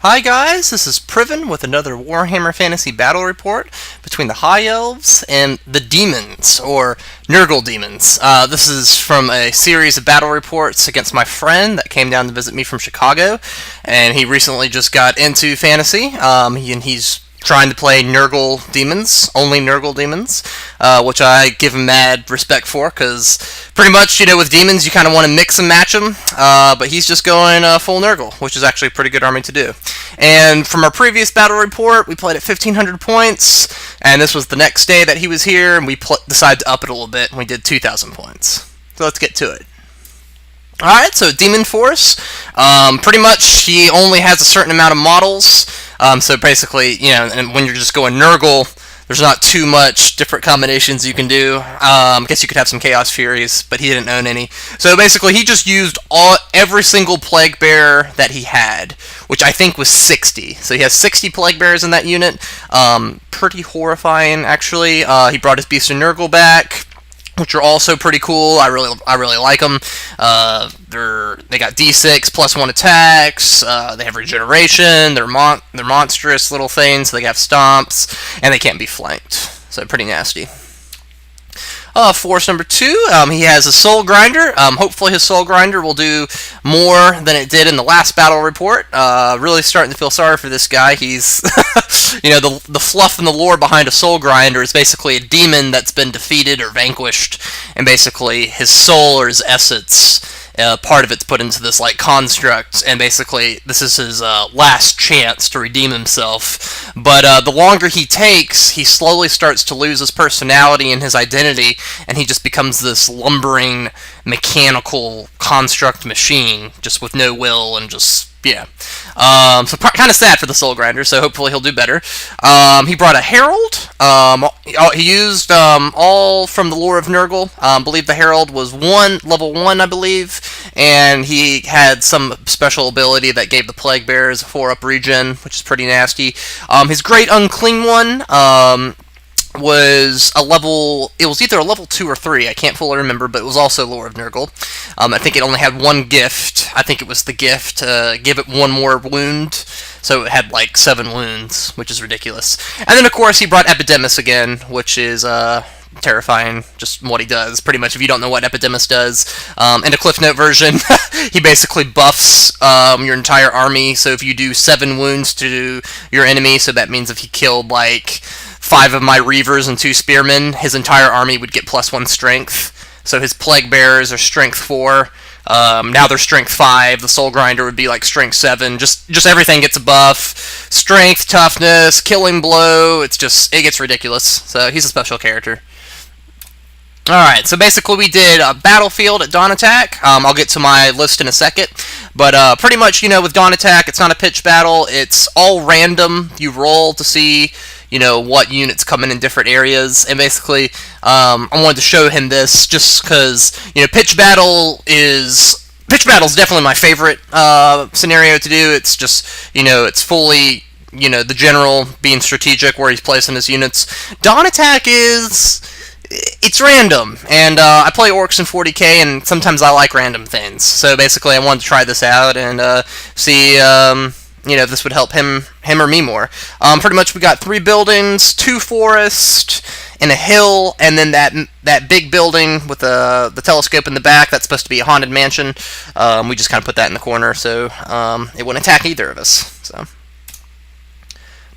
Hi guys, this is Priven with another Warhammer Fantasy Battle Report between the High Elves and the Demons, or Nurgle Demons. This is from a series of battle reports against my friend that came down to visit me from Chicago, and he recently just got into fantasy, and he's trying to play Nurgle Demons, only Nurgle Demons, which I give him mad respect for, because pretty much, with Demons, you kind of want to mix and match them, but he's just going full Nurgle, which is actually a pretty good army to do. And from our previous battle report, we played at 1,500 points, and this was the next day that he was here, and we decided to up it a little bit, and we did 2,000 points. So let's get to it. Alright, so Demon Force, pretty much he only has a certain amount of models, so basically, and when you're just going Nurgle, there's not too much different combinations you can do. I guess you could have some Chaos Furies, but he didn't own any. So basically, he just used every single Plague Bearer that he had, which I think was 60. So he has 60 Plague Bearers in that unit. Pretty horrifying, actually. He brought his Beast of Nurgle back, which are also pretty cool. I really like them. They got D6 +1 attacks. They have regeneration. They're monstrous little things. They have stomps, and they can't be flanked. So pretty nasty. Force number 2, he has a Soul Grinder. Hopefully his Soul Grinder will do more than it did in the last battle report. Really starting to feel sorry for this guy. He's, the fluff and the lore behind a Soul Grinder is basically a demon that's been defeated or vanquished, and basically his soul or his essence, part of it's put into this construct, and basically this is his last chance to redeem himself. But the longer he takes, he slowly starts to lose his personality and his identity, and he just becomes this lumbering mechanical construct machine, just with no will and just so kind of sad for the Soul Grinder, so hopefully he'll do better. He brought a Herald. He used all from the lore of Nurgle. I believe the Herald was level 1, I believe, and he had some special ability that gave the Plague Bearers a 4-up regen, which is pretty nasty. His Great Unclean One was it was either a level 2 or 3, I can't fully remember, but it was also lore of Nurgle. I think it only had one gift. I think it was the gift to give it one more wound, so it had 7 wounds, which is ridiculous. And then of course he brought Epidemus again, which is terrifying, just what he does. Pretty much, if you don't know what Epidemus does, in a Cliff Note version, he basically buffs your entire army, so if you do 7 wounds to your enemy, so that means if he killed 5 of my Reavers and 2 Spearmen, his entire army would get +1 strength. So his Plague Bearers are strength 4. Now they're strength 5. The Soul Grinder would be strength 7. Just everything gets a buff. Strength, toughness, killing blow. It gets ridiculous. So he's a special character. Alright, so basically we did a Battlefield at Dawn Attack. I'll get to my list in a second. But pretty much, with Dawn Attack, it's not a pitch battle. It's all random. You roll to see what units come in different areas, and basically, I wanted to show him this just because, pitch battle is definitely my favorite scenario to do. It's just, it's fully, the general being strategic where he's placing his units. Dawn Attack it's random, and I play Orcs in 40k, and sometimes I like random things. So basically, I wanted to try this out and see if this would help him or me more. Pretty much we got 3 buildings, 2 forests, and a hill, and then that big building with the telescope in the back, that's supposed to be a haunted mansion. We just kind of put that in the corner, so it wouldn't attack either of us. So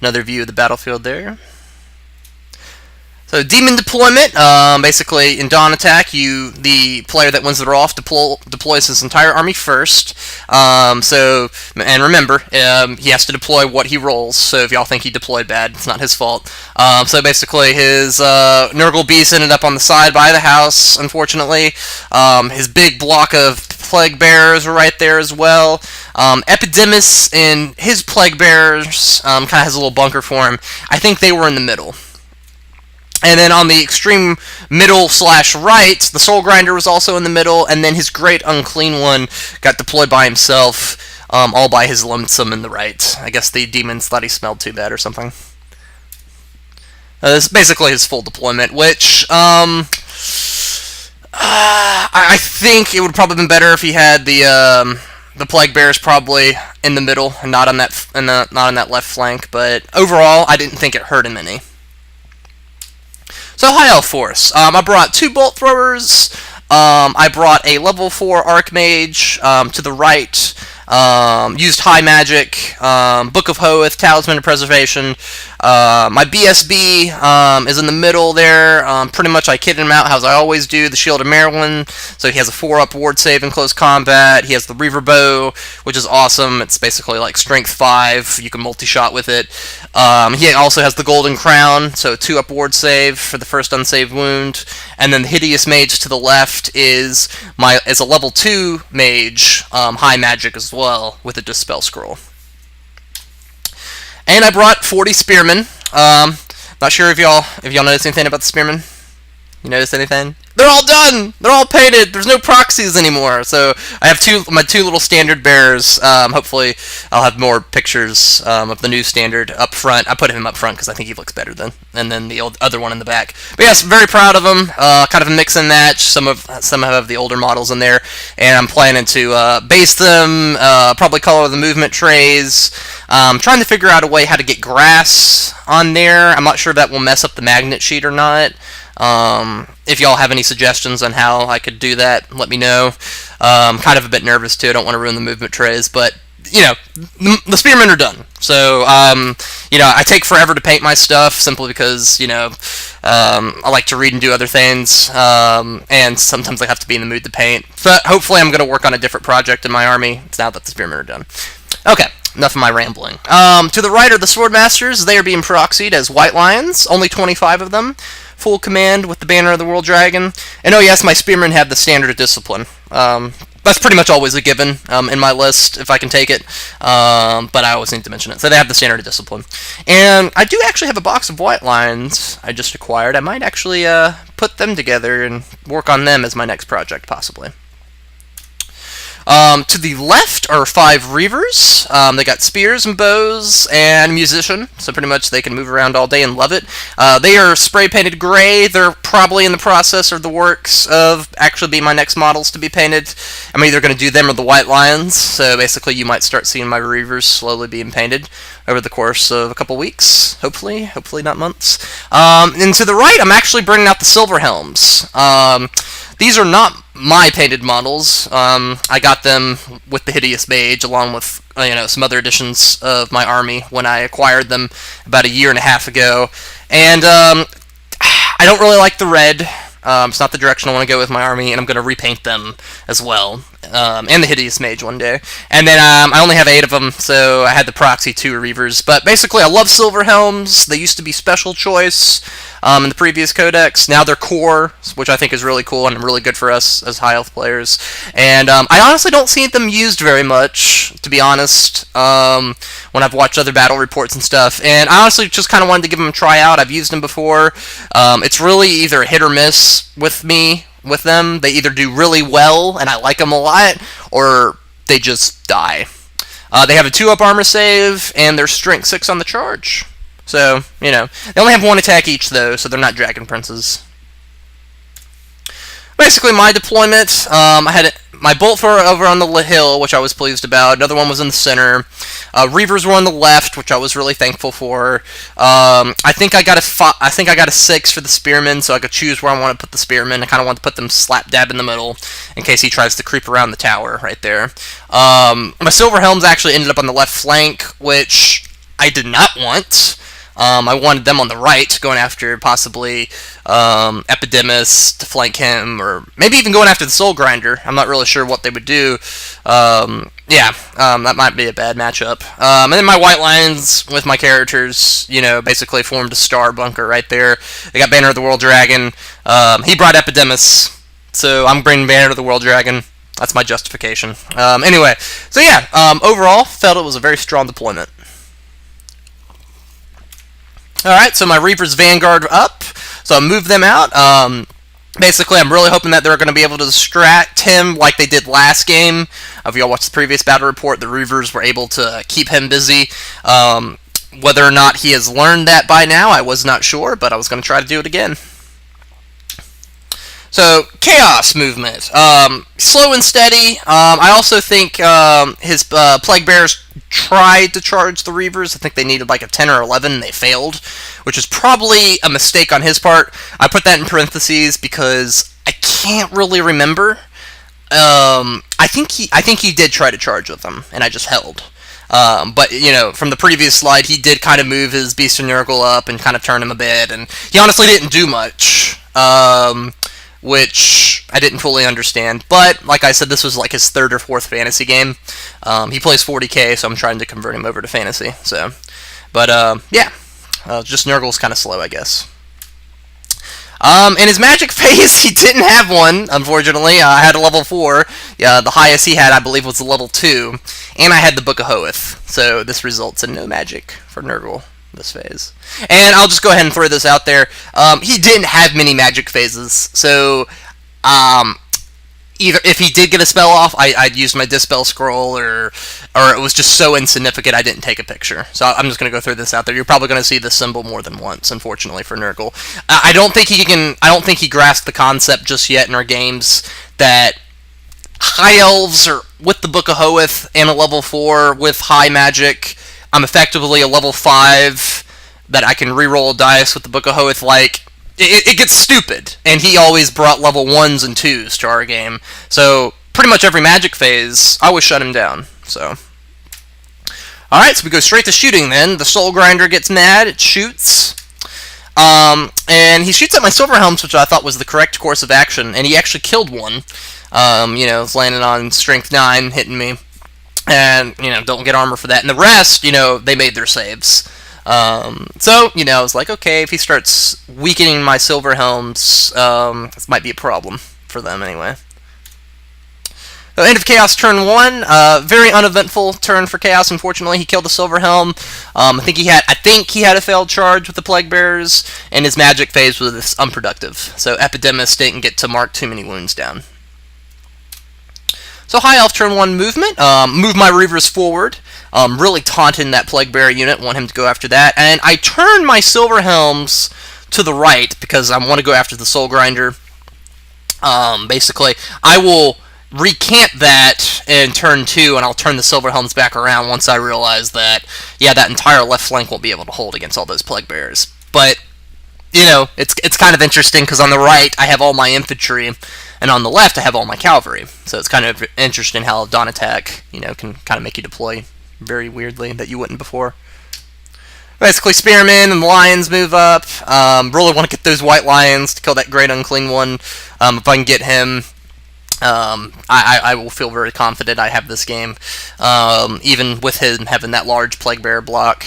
another view of the battlefield there. So demon deployment, basically in Dawn Attack, the player that wins the Rolf deploys his entire army first. And remember, he has to deploy what he rolls. So if y'all think he deployed bad, it's not his fault. So basically, his Nurgle Beast ended up on the side by the house, unfortunately. His big block of Plague Bearers were right there as well. Epidemus and his Plague Bearers kind of has a little bunker for him. I think they were in the middle. And then on the extreme middle/right, the Soul Grinder was also in the middle, and then his Great Unclean One got deployed by himself, all by his lonesome in the right. I guess the demons thought he smelled too bad or something. This is basically his full deployment, which, I think it would have probably been better if he had the the Plague Bear is probably in the middle and not on that left flank, but overall, I didn't think it hurt him any. So High Elf Force. I brought 2 Bolt Throwers. I brought a level 4 Archmage to the right. Used High Magic, Book of Hoeth, Talisman of Preservation. My BSB is in the middle there. Pretty much I kitted him out as I always do. The Shield of Maryland, so he has a 4-up ward save in close combat. He has the Reaver Bow, which is awesome. It's basically like Strength 5. You can multi-shot with it. He also has the Golden Crown, so 2-up ward save for the first unsaved wound. And then the Hideous Mage to the left is a level 2 mage, High Magic as well, with a Dispel Scroll. And I brought 40 Spearmen. Not sure if y'all noticed anything about the Spearmen. You notice anything? They're all done! They're all painted! There's no proxies anymore! So I have my two little standard bears. Hopefully I'll have more pictures of the new standard up front. I put him up front because I think he looks better and then the other one in the back. But yes, very proud of him. Kind of a mix and match. Some have the older models in there. And I'm planning to base them, probably color the movement trays. Trying to figure out a way how to get grass on there. I'm not sure if that will mess up the magnet sheet or not. If y'all have any suggestions on how I could do that, let me know. Kind of a bit nervous too. I don't want to ruin the movement trays, but you know, the Spearmen are done. So you know, I take forever to paint my stuff simply because I like to read and do other things, and sometimes I have to be in the mood to paint. But hopefully, I'm going to work on a different project in my army now that the Spearmen are done. Okay. Enough of my rambling. To the right are the Swordmasters. They are being proxied as White Lions. Only 25 of them. Full command with the Banner of the World Dragon. And oh yes, my Spearmen have the Standard of Discipline. That's pretty much always a given in my list, if I can take it. But I always need to mention it. So they have the Standard of Discipline. And I do actually have a box of White Lions I just acquired. I might actually put them together and work on them as my next project, possibly. To the left are 5 Reavers. They got spears and bows and musician, so pretty much they can move around all day and love it. They are spray painted gray. They're probably in the process or the works of actually being my next models to be painted. I'm either going to do them or the White Lions, so basically you might start seeing my Reavers slowly being painted over the course of a couple weeks, hopefully not months. And to the right, I'm actually bringing out the Silver Helms. These are not my painted models. I got them with the Hideous Mage, along with some other editions of my army when I acquired them about a year and a half ago. And I don't really like the red. It's not the direction I want to go with my army, and I'm going to repaint them as well, and the Hideous Mage one day. And then I only have 8 of them, so I had the proxy 2 Reavers. But basically, I love Silver Helms. They used to be special choice in the previous codex. Now they're core, which I think is really cool and really good for us as high elf players. And I honestly don't see them used very much, to be honest, when I've watched other battle reports and stuff. And I honestly just kind of wanted to give them a try out. I've used them before. It's really either hit or miss with them. They either do really well, and I like them a lot, or they just die. They have a 2-up armor save, and they're strength 6 on the charge. So, they only have 1 attack each, though, so they're not Dragon Princes. Basically, my deployment, I had my Bolt Thrower over on the hill, which I was pleased about. Another one was in the center. Reavers were on the left, which I was really thankful for. I think I got a 6 for the Spearmen, so I could choose where I want to put the Spearmen. I kind of want to put them slap dab in the middle, in case he tries to creep around the tower right there. My Silver Helms actually ended up on the left flank, which I did not want. I wanted them on the right, going after possibly Epidemus to flank him, or maybe even going after the Soul Grinder. I'm not really sure what they would do. That might be a bad matchup. And then my White Lions with my characters, basically formed a star bunker right there. They got Banner of the World Dragon. He brought Epidemus, so I'm bringing Banner of the World Dragon. That's my justification. Anyway, so yeah, overall, felt it was a very strong deployment. Alright, so my Reaper's Vanguard up, so I moved them out. Basically, I'm really hoping that they're going to be able to distract him like they did last game. If y'all watched the previous battle report, the Reavers were able to keep him busy. Whether or not he has learned that by now, I was not sure, but I was going to try to do it again. So, Chaos movement. Slow and steady. I also think his Plague Bears tried to charge the Reavers. I think they needed like a 10 or 11 and they failed, which is probably a mistake on his part. I put that in parentheses because I can't really remember. I think he did try to charge with them, and I just held. But, from the previous slide, he did kind of move his Beast of Nurgle up and kind of turn him a bit, and he honestly didn't do much. Which I didn't fully understand. But, like I said, this was like his third or fourth fantasy game. He plays 40k, so I'm trying to convert him over to fantasy. So, but, yeah. Just Nurgle's kind of slow, I guess. In his magic phase, he didn't have one, unfortunately. I had a level 4. The highest he had, I believe, was a level 2. And I had the Book of Hoeth. So this results in no magic for Nurgle this phase. And I'll just go ahead and throw this out there. He didn't have many magic phases. So, either if he did get a spell off, I'd use my Dispel Scroll, or it was just so insignificant I didn't take a picture. So I'm just going to go through this out there. You're probably going to see this symbol more than once, unfortunately, for Nurgle. I don't think he grasped the concept just yet in our games that High Elves are with the Book of Hoeth and a level 4 with high magic. I'm effectively a level 5 that I can reroll a dice with the Book of Hoeth. Like, it gets stupid, and he always brought level 1s and 2s to our game. So, pretty much every magic phase, I always shut him down. So, alright, so we go straight to shooting then. The Soul Grinder gets mad, it shoots. And he shoots at my Silver Helms, which I thought was the correct course of action, and he actually killed one. It's landing on strength 9, hitting me. And, don't get armor for that. And the rest, they made their saves. So, I was like, okay, if he starts weakening my Silver Helms, this might be a problem for them anyway. So, end of Chaos turn 1. Very uneventful turn for Chaos, unfortunately. He killed the Silver Helm. I think he had a failed charge with the Plague Bearers, and his magic phase was unproductive. So, Epidemus didn't get to mark too many wounds down. So High Elf turn 1 movement, move my Reavers forward, really taunting that Plague Bearer unit, want him to go after that, and I turn my Silver Helms to the right because I want to go after the Soul Grinder. Basically, I will recant that in turn 2, and I'll turn the Silver Helms back around once I realize that, that entire left flank won't be able to hold against all those Plague Bearers. But, it's kind of interesting because on the right I have all my infantry, and on the left I have all my cavalry. So it's kind of interesting how a dawn attack, can kind of make you deploy very weirdly that you wouldn't before. Basically, Spearmen and the Lions move up. Really want to get those White Lions to kill that Great Unclean One. If I can get him, I will feel very confident I have this game, even with him having that large Plague Bearer block.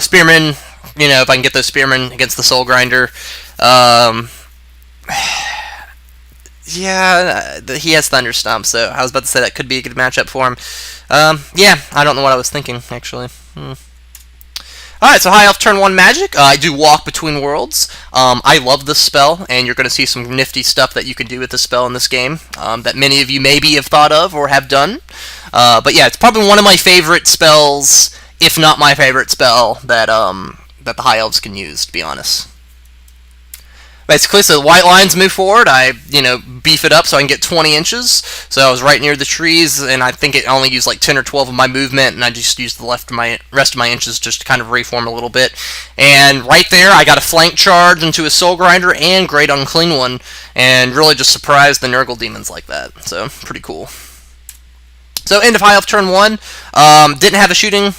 Spearmen, if I can get those Spearmen against the Soul Grinder, yeah, he has Thunder Stomp, so I was about to say that could be a good matchup for him. Yeah, I don't know what I was thinking, actually. Alright, so High Elf turn 1 magic. I do Walk Between Worlds. I love this spell, and you're going to see some nifty stuff that you can do with this spell in this game that many of you maybe have thought of or have done. But yeah, it's probably one of my favorite spells, if not my favorite spell, that the High Elves can use, to be honest. Basically, so the White Lions move forward. I, beef it up so I can get 20 inches. So I was right near the trees, and I think it only used like 10 or 12 of my movement, and I just used the rest of my inches just to kind of reform a little bit. And right there, I got a flank charge into a Soul Grinder and Great Unclean One, and really just surprised the Nurgle demons like that. So, pretty cool. So, end of High Elf turn 1. Didn't have the shooting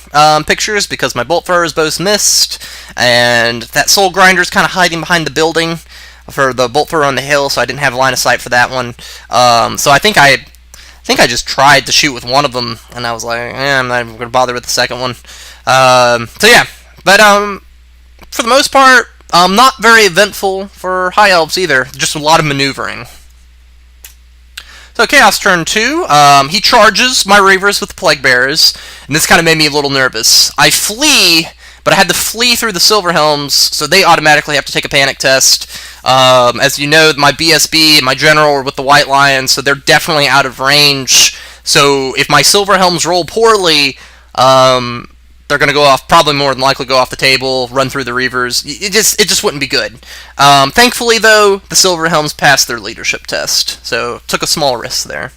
pictures because my Bolt Throwers both missed, and that Soul Grinder's kind of hiding behind the building for the Bolt Thrower on the hill, so I didn't have line of sight for that one. So I think I just tried to shoot with one of them, and I was like, I'm not even going to bother with the second one. So yeah, but for the most part, not very eventful for High Elves either, just a lot of maneuvering. So Chaos turn 2, he charges my Reavers with the Plague Bearers, and this kind of made me a little nervous. I flee, but I had to flee through the Silver Helms, so they automatically have to take a panic test. As you know, my BSB and my General are with the White Lions, so they're definitely out of range. So if my Silver Helms roll poorly, they're going to go off, probably more than likely go off the table, run through the Reavers. It just wouldn't be good. Thankfully, though, the Silverhelms passed their leadership test, so took a small risk there.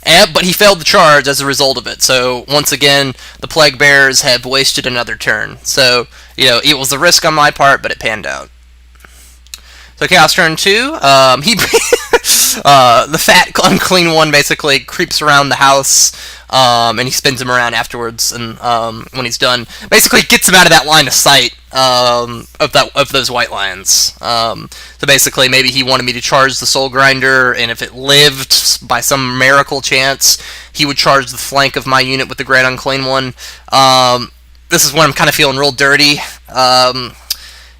But he failed the charge as a result of it. So once again, the Plague Bearers have wasted another turn. So it was a risk on my part, but it panned out. So Chaos turn 2. He the fat unclean one basically creeps around the house, and he spins him around afterwards. And when he's done, basically gets him out of that line of sight of those white lions. So basically, maybe he wanted me to charge the Soul Grinder, and if it lived by some miracle chance, he would charge the flank of my unit with the Great Unclean One. This is when I'm kind of feeling real dirty.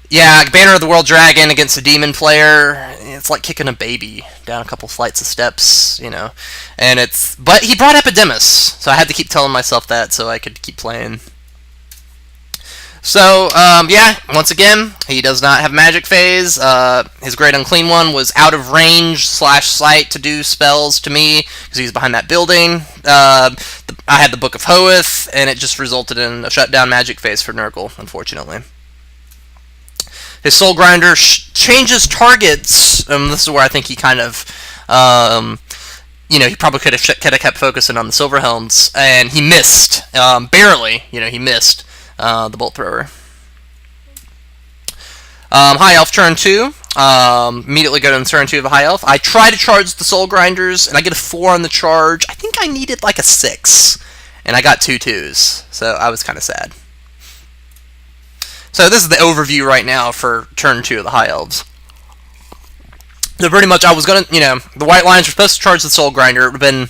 Yeah, Banner of the World Dragon against a demon player, it's like kicking a baby down a couple flights of steps, but he brought Epidemus, so I had to keep telling myself that so I could keep playing. So, yeah, once again, he does not have Magic Phase. His Great Unclean One was out of range / sight to do spells to me, because he's behind that building. I had the Book of Hoeth, and it just resulted in a shutdown Magic Phase for Nurgle, unfortunately. His Soul Grinder changes targets. This is where I think he kind of, he probably could have kept focusing on the Silverhelms, and he missed, barely. He missed the Bolt Thrower. High Elf turn 2. Immediately go to turn 2 of the High Elf. I try to charge the Soul Grinders, and I get a 4 on the charge. I think I needed like a 6, and I got 2 2s, so I was kind of sad. So this is the overview right now for turn 2 of the High Elves. So pretty much I was going to, the White Lions were supposed to charge the Soul Grinder. It would have been,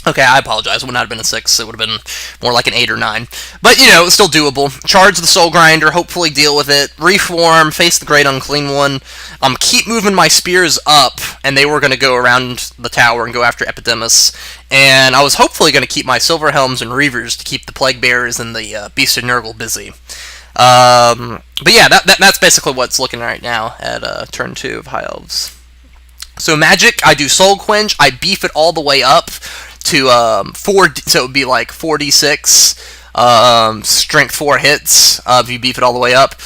okay, I apologize, it would not have been a 6. It would have been more like an 8 or 9. But, it was still doable. Charge the Soul Grinder, hopefully deal with it, reform, face the Great Unclean One, keep moving my spears up, and they were going to go around the tower and go after Epidemus. And I was hopefully going to keep my Silverhelms and Reavers to keep the Plague Bearers and the Beast of Nurgle busy. But yeah, that's basically what's looking right now at turn 2 of High Elves. So Magic, I do Soul Quench, I beef it all the way up to 4, so it would be like 4d6, strength 4 hits, if you beef it all the way up,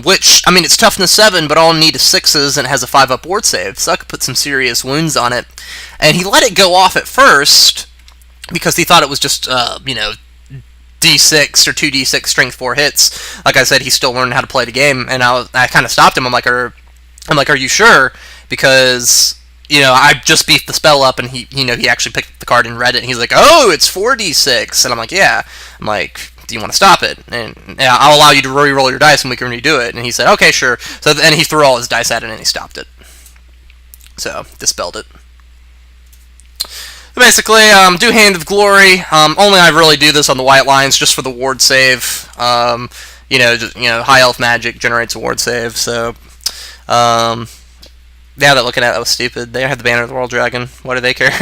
which, it's toughness 7, but all I need is 6s, and it has a 5-up ward save, so I could put some serious wounds on it. And he let it go off at first, because he thought it was just, D6 or 2d6 strength 4 hits. Like I said, he's still learning how to play the game, and I kind of stopped him. I'm like, are you sure? Because I just beefed the spell up, and he actually picked up the card and read it, and he's like, oh, it's 4d6, and I'm like, yeah. I'm like, do you want to stop it? And I'll allow you to re-roll your dice, and we can redo it. And he said, okay, sure. So then he threw all his dice at it, and he stopped it. So dispelled it. Basically, do Hand of Glory. Only I really do this on the White Lions just for the ward save. High Elf Magic generates a ward save. So, yeah, that looking at that was stupid. They have the Banner of the World Dragon. Why do they care?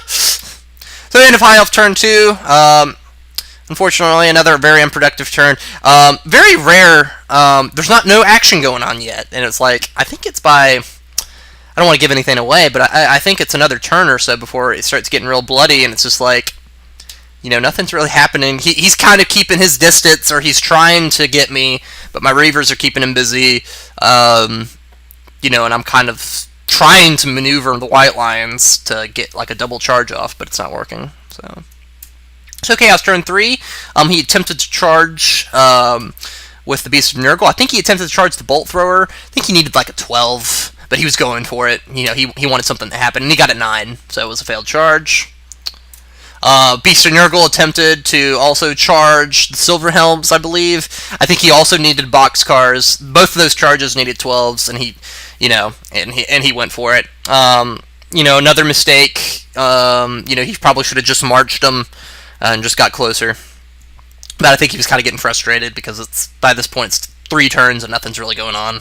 So, end of High Elf turn 2. Unfortunately, another very unproductive turn. Very rare. There's no action going on yet, and it's like I think it's by. I don't want to give anything away, but I think it's another turn or so before it starts getting real bloody, and it's just like, nothing's really happening. He's kind of keeping his distance, or he's trying to get me, but my Reavers are keeping him busy, and I'm kind of trying to maneuver the White Lions to get like a double charge off, but it's not working. So Chaos turn 3, he attempted to charge with the Beast of Nurgle. I think he attempted to charge the Bolt Thrower. I think he needed like a 12. But he was going for it. He wanted something to happen, and he got a 9, so it was a failed charge. Beast of Nurgle attempted to also charge the Silverhelms, I believe. I think he also needed boxcars. Both of those charges needed 12s, and he went for it. Another mistake. He probably should have just marched them and just got closer. But I think he was kind of getting frustrated because by this point it's 3 turns and nothing's really going on.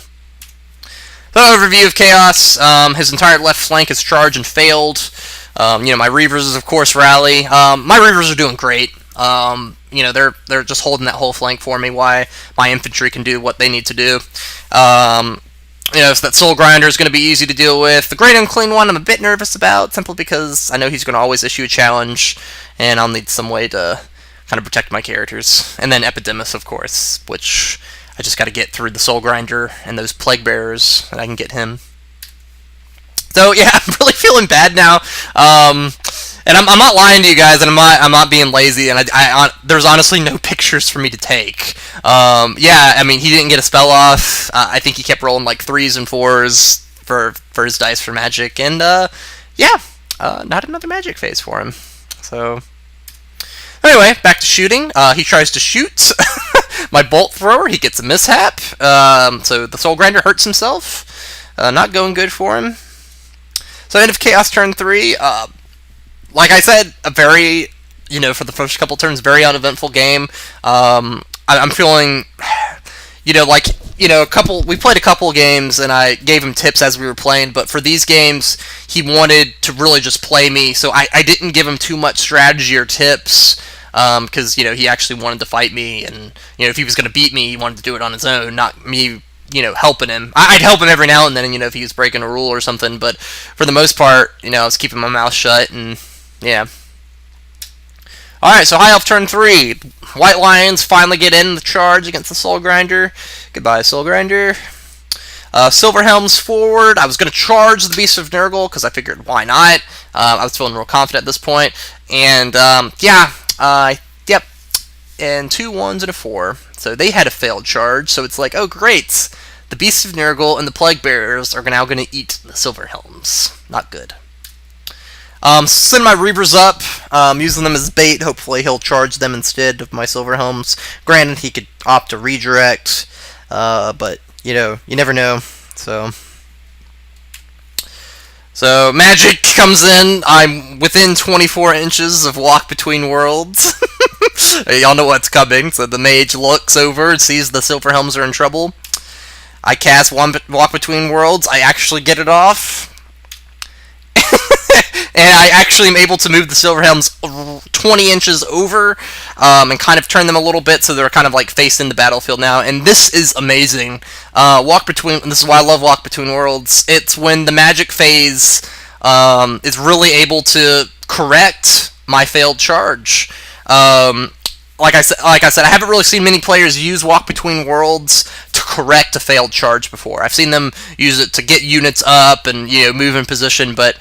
The overview of Chaos, his entire left flank is charged and failed. My Reavers, of course, rally. My Reavers are doing great. They're just holding that whole flank for me, why my infantry can do what they need to do. So that Soul Grinder is going to be easy to deal with. The Great Unclean One I'm a bit nervous about, simply because I know he's going to always issue a challenge, and I'll need some way to kind of protect my characters. And then Epidemus, of course, which I just got to get through the Soul Grinder and those Plague Bearers, and I can get him. So yeah, I'm really feeling bad now. And I'm not lying to you guys, and I'm not being lazy, and there's honestly no pictures for me to take. Yeah, I mean, he didn't get a spell off. I think he kept rolling like 3s and 4s for his dice for magic, and yeah, not another magic phase for him. So anyway, back to shooting. He tries to shoot my bolt thrower. He gets a mishap. So the Soul Grinder hurts himself. Not going good for him. So end of Chaos turn 3. Like I said, a very, for the first couple turns, very uneventful game. I'm feeling, we played a couple games, and I gave him tips as we were playing, but for these games, he wanted to really just play me, so I didn't give him too much strategy or tips, because, he actually wanted to fight me, and, if he was going to beat me, he wanted to do it on his own, not me, helping him. I'd help him every now and then, if he was breaking a rule or something, but for the most part, I was keeping my mouth shut, and yeah. Alright, so High Elf turn 3. White Lions finally get in the charge against the Soul Grinder. Goodbye, Soul Grinder. Silver Helms forward. I was going to charge the Beast of Nurgle, because I figured, why not? I was feeling real confident at this point. And, yep. And 2 1s and a 4. So they had a failed charge, so it's like, oh great. The Beast of Nurgle and the Plague Bearers are now going to eat the Silver Helms. Not good. Send my Reavers up, using them as bait. Hopefully he'll charge them instead of my Silver Helms. Granted, he could opt to redirect, but, you never know. So magic comes in. I'm within 24 inches of Walk Between Worlds. Y'all know what's coming. So the mage looks over and sees the Silver Helms are in trouble. I cast Walk Between Worlds. I actually get it off. And I actually am able to move the Silver Helms 20 inches over, and kind of turn them a little bit so they're kind of like facing the battlefield now. And this is amazing. This is why I love Walk Between Worlds. It's when the magic phase is really able to correct my failed charge. Like I said, I haven't really seen many players use Walk Between Worlds to correct a failed charge before. I've seen them use it to get units up and move in position, but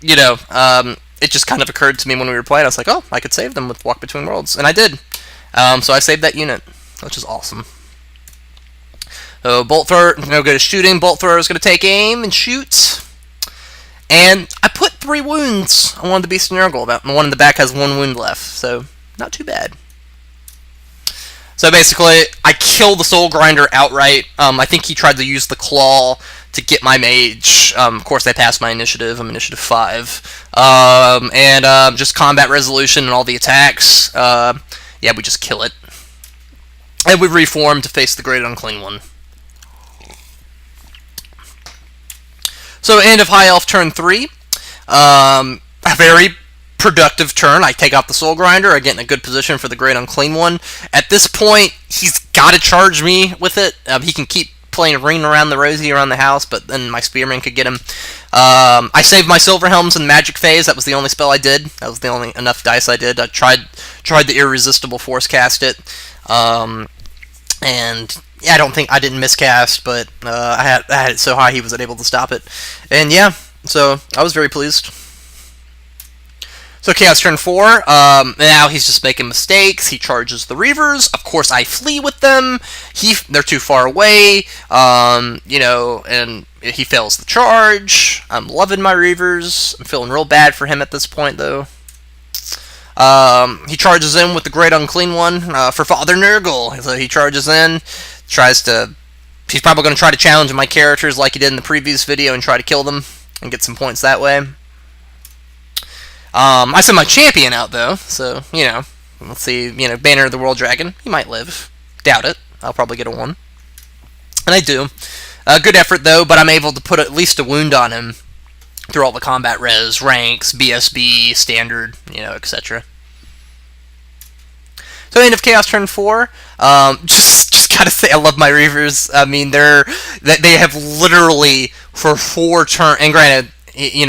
it just kind of occurred to me when we were playing. I was like, oh, I could save them with Walk Between Worlds, and I did. So I saved that unit, which is awesome. So Bolt Thrower, no good at shooting. Bolt Thrower is going to take aim and shoot. And I put 3 wounds on one of the Beasts of Nurgle. The one in the back has 1 wound left, so not too bad. So basically, I kill the Soul Grinder outright. I think he tried to use the Claw to get my mage. Of course, they passed my initiative. I'm initiative 5. And just combat resolution and all the attacks. Yeah, we just kill it. And we reform to face the Great Unclean One. So, end of High Elf turn 3. A very productive turn. I take out the Soul Grinder. I get in a good position for the Great Unclean One. At this point, he's got to charge me with it. He can keep playing Ring Around the Rosie around the house, but then my Spearman could get him. I saved my Silver Helms in Magic Phase. That was the only spell I did. That was the only enough dice I did. I tried the Irresistible Force cast it. And yeah, I didn't miscast, but I had it so high he was unable to stop it. And yeah, so I was very pleased. So Chaos turn 4, now he's just making mistakes. He charges the Reavers. Of course, I flee with them. They're too far away, and he fails the charge. I'm loving my Reavers. I'm feeling real bad for him at this point, though. He charges in with the Great Unclean One for Father Nurgle. So he charges in, he's probably going to try to challenge my characters like he did in the previous video and try to kill them and get some points that way. I sent my champion out, though, so, let's see, Banner of the World Dragon. He might live. Doubt it. I'll probably get a 1. And I do. Good effort, though, but I'm able to put at least a wound on him through all the combat res, ranks, BSB, standard, etc. So, end of Chaos turn 4. Just gotta say, I love my Reavers. I mean, they have literally, for 4 turns, and granted, he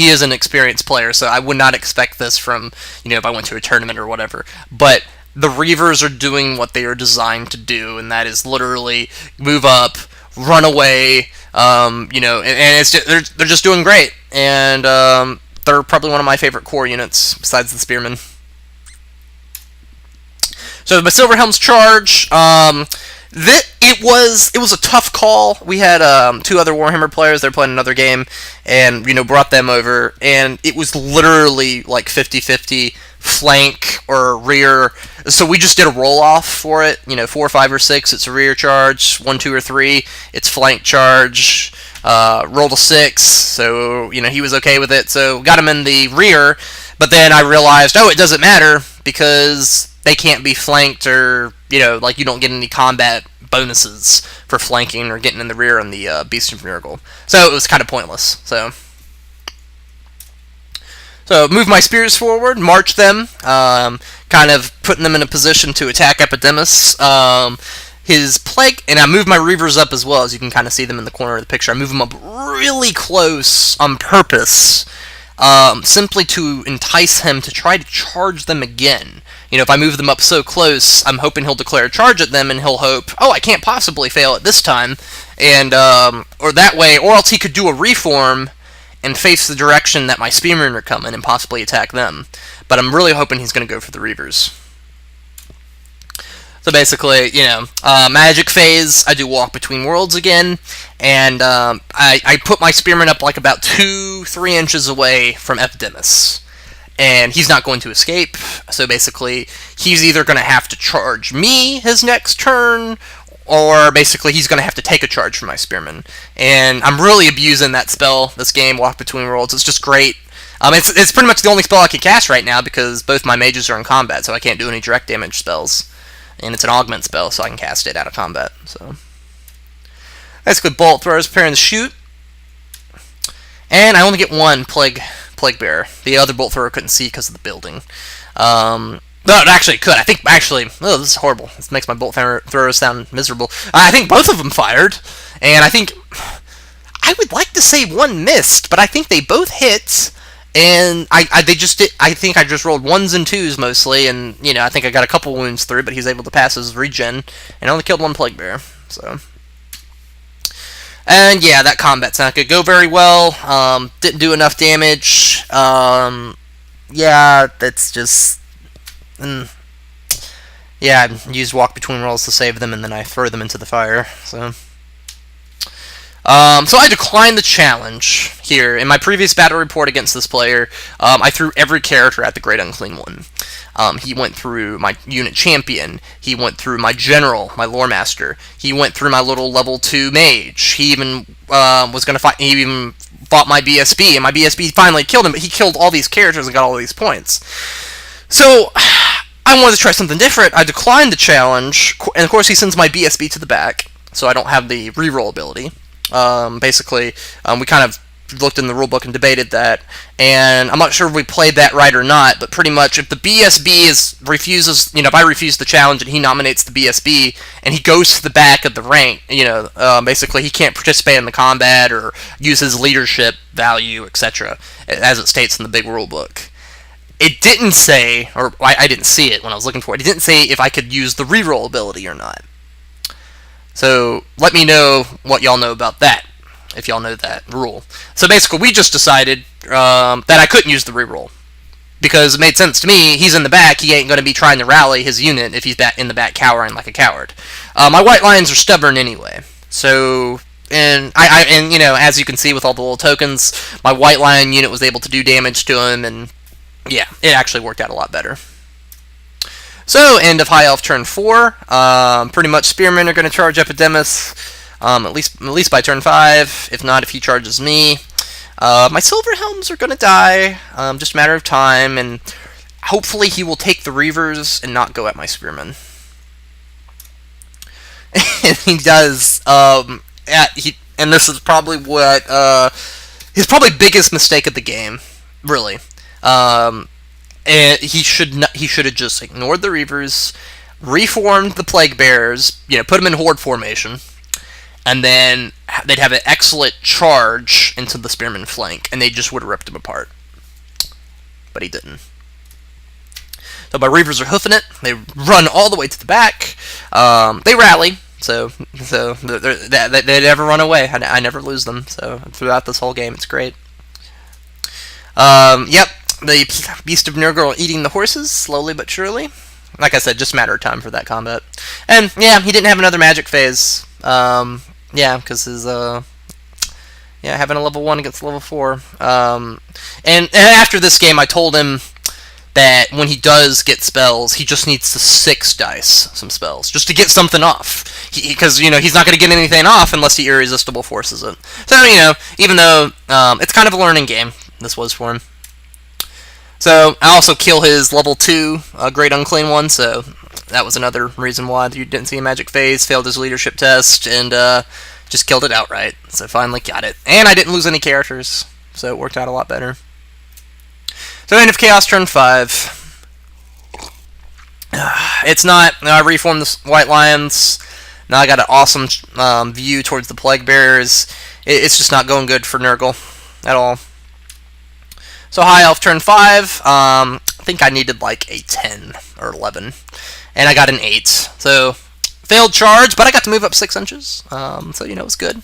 is an experienced player, so I would not expect this from if I went to a tournament or whatever. But the Reavers are doing what they are designed to do, and that is literally move up, run away. And it's just, they're just doing great, and they're probably one of my favorite core units besides the Spearmen. So my Silverhelm's charge. It was a tough call. We had two other Warhammer players. They were playing another game, and brought them over, and it was literally like 50-50 flank or rear. So we just did a roll off for it. 4, 5, or 6, it's a rear charge. 1, 2, or 3, it's flank charge. Rolled a 6, so he was okay with it. So got him in the rear, but then I realized, it doesn't matter because they can't be flanked, or you don't get any combat bonuses for flanking or getting in the rear on the Beast of Nurgle. So it was kind of pointless. So move my spears forward, march them, kind of putting them in a position to attack Epidemus. His plague, and I move my Reavers up as well, as you can kind of see them in the corner of the picture. I move them up really close on purpose, simply to entice him to try to charge them again. If I move them up so close, I'm hoping he'll declare a charge at them, and he'll hope, I can't possibly fail it this time, and or that way, or else he could do a reform and face the direction that my Spearmen are coming and possibly attack them. But I'm really hoping he's going to go for the Reavers. So basically, magic phase, I do walk between worlds again, and I put my Spearmen up like about 2-3 inches away from Epidemus. And he's not going to escape, so basically, he's either going to have to charge me his next turn, or basically he's going to have to take a charge from my Spearmen. And I'm really abusing that spell this game, Walk Between Worlds. It's just great. It's pretty much the only spell I can cast right now, because both my mages are in combat, so I can't do any direct damage spells. And it's an augment spell, so I can cast it out of combat. So basically, bolt throwers preparing to shoot. And I only get one Plague Bearer. The other bolt thrower couldn't see because of the building. No, it actually could. I think, this is horrible. This makes my bolt throwers sound miserable. I think both of them fired, and I think, I would like to say one missed, but I think they both hit, and I think I just rolled 1s and 2s mostly, and, I think I got a couple wounds through, but he was able to pass his regen, and only killed one Plague Bearer, so. And yeah, that combat's not going to go very well. Didn't do enough damage. Yeah, that's just... yeah, I used Walk Between Worlds to save them, and then I throw them into the fire. So I declined the challenge here. In my previous battle report against this player, I threw every character at the Great Unclean One. He went through my unit champion. He went through my general, my lore master. He went through my little level 2 mage. He even was going to fight. He even fought my BSB, and my BSB finally killed him. But he killed all these characters and got all these points. So I wanted to try something different. I declined the challenge, and of course he sends my BSB to the back, so I don't have the reroll ability. Basically, we kind of looked in the rulebook and debated that, and I'm not sure if we played that right or not, but pretty much if the BSB refuses, if I refuse the challenge and he nominates the BSB, and he goes to the back of the rank, basically he can't participate in the combat or use his leadership value, etc., as it states in the big rulebook. It didn't say, or I didn't see it when I was looking for it, it didn't say if I could use the reroll ability or not. So let me know what y'all know about that, if y'all know that rule. So basically, we just decided that I couldn't use the reroll, because it made sense to me. He's in the back, he ain't going to be trying to rally his unit if he's in the back cowering like a coward. My white lions are stubborn anyway, so... And as you can see with all the little tokens, my white lion unit was able to do damage to him, and yeah, it actually worked out a lot better. So, end of High Elf turn 4. Pretty much Spearmen are going to charge Epidemus, at least by turn 5. If not, if he charges me. My Silverhelms are going to die, just a matter of time, and hopefully he will take the Reavers and not go at my Spearmen. And he does, and this is probably what, his probably biggest mistake of the game, really. And he should have just ignored the Reavers, reformed the Plague Bearers, put them in horde formation, and then they'd have an excellent charge into the spearman flank, and they just would have ripped him apart. But he didn't. So my Reavers are hoofing it. They run all the way to the back. They rally, so they never run away. I never lose them. So throughout this whole game, it's great. Yep, the Beast of Nurgle eating the horses slowly but surely. Like I said, just a matter of time for that combat. And yeah, he didn't have another magic phase. Yeah, because his having a level 1 against level 4. And after this game, I told him that when he does get spells, he just needs to 6 dice some spells just to get something off. Because he's not going to get anything off unless he irresistible forces it. So even though it's kind of a learning game, this was for him. So I also kill his level 2 Great Unclean one. So that was another reason why you didn't see a magic phase. Failed his leadership test and just killed it outright. So finally got it, and I didn't lose any characters, so it worked out a lot better. So end of Chaos turn 5. It's not. I reformed the White Lions. Now I got an awesome view towards the Plague Bearers. It's just not going good for Nurgle at all. So High Elf turn 5. I think I needed like a 10 or 11, and I got an 8. So failed charge, but I got to move up 6 inches. So it's good.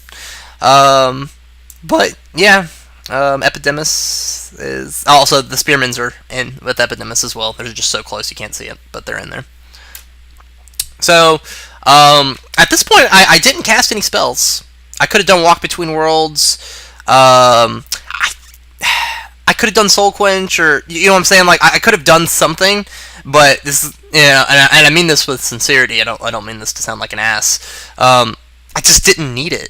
But yeah. Epidemus is also the Spearmans are in with Epidemus as well. They're just so close you can't see it, but they're in there. So at this point, I didn't cast any spells. I could have done Walk Between Worlds. I could have done Soul Quench, or you know what I'm saying. Like I could have done something, but this is and I mean this with sincerity. I don't mean this to sound like an ass. I just didn't need it.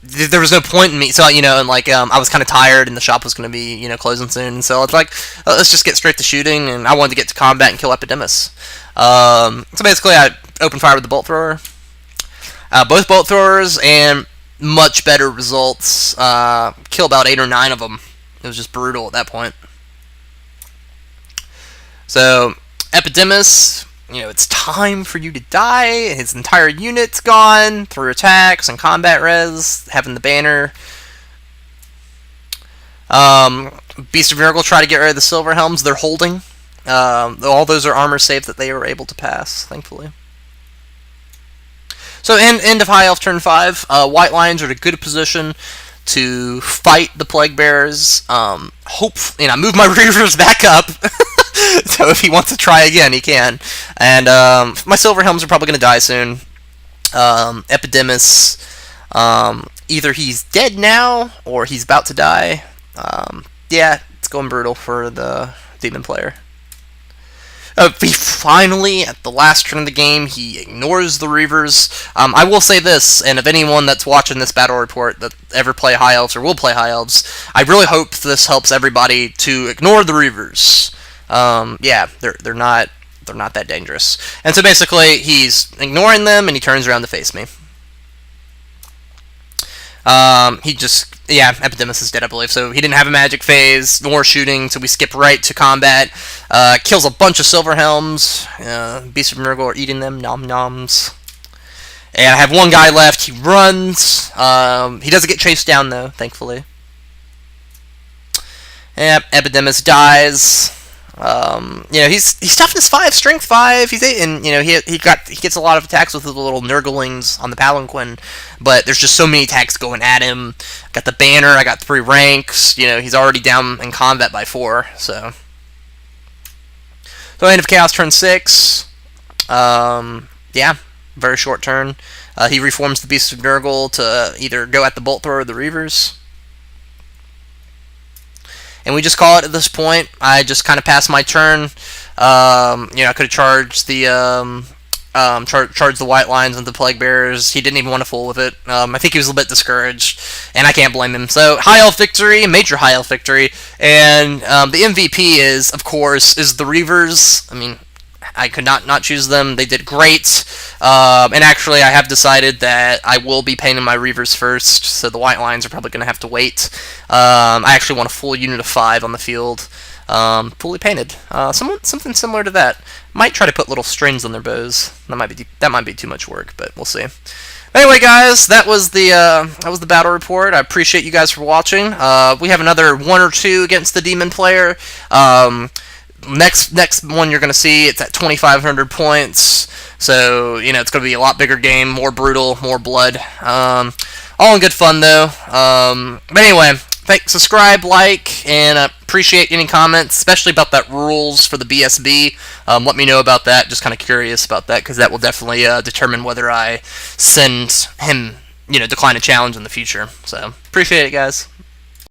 There was no point in me, so and like I was kind of tired, and the shop was going to be closing soon, so it's like let's just get straight to shooting, and I wanted to get to combat and kill Epidemus. So basically, I opened fire with the bolt thrower, both bolt throwers, and much better results. Kill about 8 or 9 of them. It was just brutal at that point. So Epidemus. It's time for you to die. His entire unit's gone through attacks and combat res, having the banner. Beast of Nurgle try to get rid of the Silver Helms. They're holding. All those are armor saves that they were able to pass, thankfully. So end of High Elf turn 5. White Lions are in a good position to fight the Plague Bearers. I move my Reavers back up. So if he wants to try again, he can. And my Silver Helms are probably going to die soon. Epidemus, either he's dead now, or he's about to die. Yeah, it's going brutal for the Demon player. He finally, at the last turn of the game, he ignores the Reavers. I will say this, and if anyone that's watching this battle report that ever play High Elves or will play High Elves, I really hope this helps everybody to ignore the Reavers. Yeah, they're not that dangerous. And so basically, he's ignoring them, and he turns around to face me. Epidemus is dead, I believe, so he didn't have a magic phase, nor shooting, so we skip right to combat. Kills a bunch of Silver Helms. Beasts of Nurgle are eating them, nom-noms. And I have one guy left, he runs. He doesn't get chased down, though, thankfully. Yep, Epidemus dies. He's toughness 5, strength 5. He's 8, and he gets a lot of attacks with the little Nurglings on the Palanquin. But there's just so many attacks going at him. Got the banner. I got 3 ranks. He's already down in combat by 4. So end of Chaos turn 6. Yeah, very short turn. He reforms the Beast of Nurgle to either go at the Bolt Thrower or the Reavers. And we just call it at this point. I just kind of passed my turn. I could have charged the charged the White Lions and the Plague Bearers. He didn't even want to fool with it. I think he was a bit discouraged, and I can't blame him. So High Elf victory, major High Elf victory, and the MVP is, of course, the Reavers. I mean, I could not choose them. They did great. And actually, I have decided that I will be painting my Reavers first, so the White Lions are probably going to have to wait. I actually want a full unit of 5 on the field, fully painted. Something similar to that. Might try to put little strings on their bows. That might be too much work, but we'll see. Anyway, guys, that was the battle report. I appreciate you guys for watching. We have another 1 or 2 against the demon player. Next one you're gonna see, it's at 2,500 points. So it's gonna be a lot bigger game, more brutal, more blood. All in good fun though. But anyway, subscribe, like, and appreciate any comments, especially about that rules for the BSB. Let me know about that. Just kind of curious about that because that will definitely determine whether I send him, decline a challenge in the future. So appreciate it, guys.